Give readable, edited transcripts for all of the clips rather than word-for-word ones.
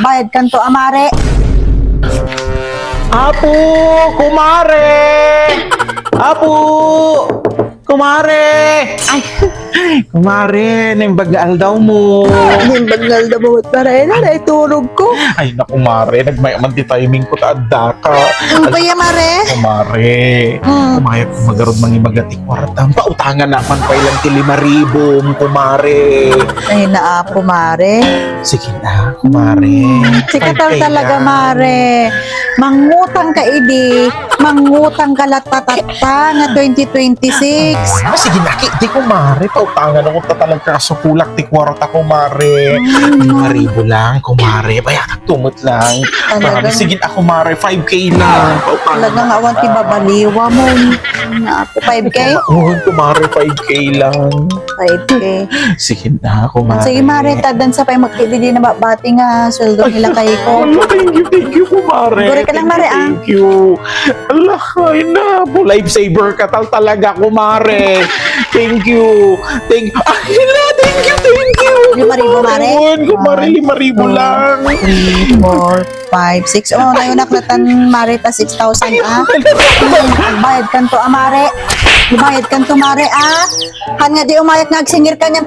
Bayad kanto amare. Apo, kumare! Apo! Kumare! Ay, kumare, nimbagal daw mo. Nimbagal na mo para na itulog ko. Ay, na kumare, nagmayaman di timing ko taadda ka. Ang baya mare. Kumare, kumaya kung magarod mangi magati kwarta. Pautangan naman pa ilang ti 5,000, kumare. Ay naapo mare. Sige na, kumare. Sikatal 5K talaga lang. mare. Mangutang ka idi. Mangutang ka latatatta nga 2026. Sige na, di kumare. Pautangan ako tatalag ka sa kulak ti kwarta, kumare. 5,000 lang, kumare. Baya ka tumot lang. Talaga? Marami, sige na, kumare. 5K lang. Pautangan Talagang awan ti babaliwa mo. Naapo 5K? Oo, kumare, 5K lang. 5K. Sige na, kumare. Sige mare, tadan sa pay magkidi na babati nga sweldo nila kay ko. Wala, thank you, kumare. Guri ka lang, mare, ah. Thank you. Allah, ay na. Lifesaver ka talaga, kumare. Thank you. Ay, hala, thank you. 5,000, mare? Ayun, kumare, 5,000 lang. 3, 4, 5, 6. Oh, ngayon naklatan mare ta 6,000 Bayad kanto amare. Bayad kanto mare Han nga di umayat nga agsingir kanya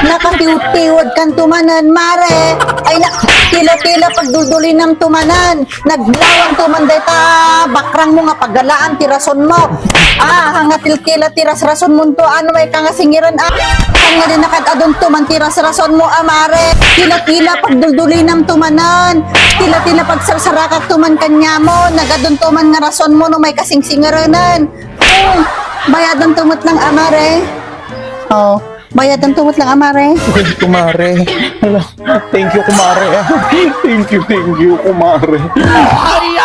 nakatiwod kanto manan mare. Ay na tila-tila pagduduli ng tumanan. Naglawang tumanday ta bakrang mo nga pagalaan tirason mo. Hanga tilkila tiras rason mo to ano may kanga singiran hanga din nakadadon tuman tiras rason mo amare. Tila-tila pagduduli ng tumanan. Tila-tila pagsarsarakat tuman kanya mo. Nagadon tuman nga rason mo no may kasing-singiranan. Bayad ang tumot lang amare. Bayad ang tumot lang amare. Thank you, kumare. Hala, thank you, kumare. Thank you, kumare. Ay,